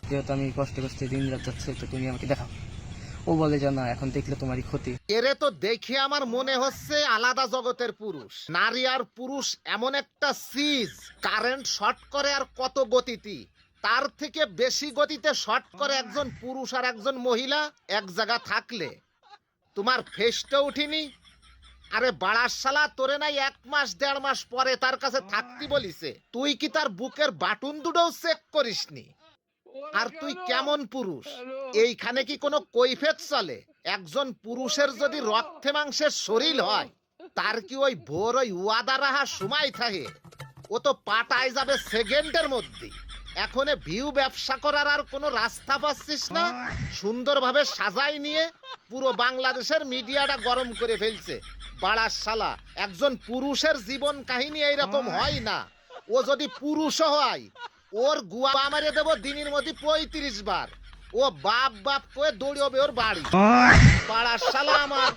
যেহেতু আমি কষ্টে কষ্টে দিন রাত যাচ্ছে, তো তুমি আমাকে দেখাও। ও বলে যে না, এখন দেখলে তোমারই ক্ষতি। এরে তো দেখে আমার মনে হচ্ছে আলাদা জগতের পুরুষ। নারী আর পুরুষ এমন একটা সিজ, কারেন্ট শর্ট করে আর কত গতিতে, তার থেকে বেশি গতিতে শর্ট করে একজন পুরুষ আর একজন মহিলা এক জায়গা থাকলে। তোমার ফেসটা উঠিনি? আরে বাড়ার শালা, তোরে নাই 1 মাস 1.5 মাস পরে তার কাছে থাকতি বলিছে, তুই কি তার বুকের বাটন দুটোও চেক করিসনি? আর তুই কেমন পুরুষ? এইখানে কি কোনো কৈফিয়ত চলে? একজন পুরুষের যদি রক্তে মাংসের শরীর হয়, তার কি ওই ভোর ওই ওয়াদা রাহা সময় থাকে? ও তো পাটায় যাবে সেকেন্ডের মধ্যে। এখন ভিউ ব্যবসা করার আর কোনো রাস্তা পাচ্ছিস না? সুন্দরভাবে সাজাই নিয়ে পুরো বাংলাদেশের মিডিয়াটা গরম করে ফেলছে। বাড়ার শালা, একজন পুরুষের জীবন কাহিনী এইরকম হয় না। ও যদি পুরুষও হয়, ওর গুয়া মারে দেবো দিনের মধ্যে 35 বার। ও বাপ বাপ করে দৌড়বে ওর বাড়ি। পাড়ার শালা আমার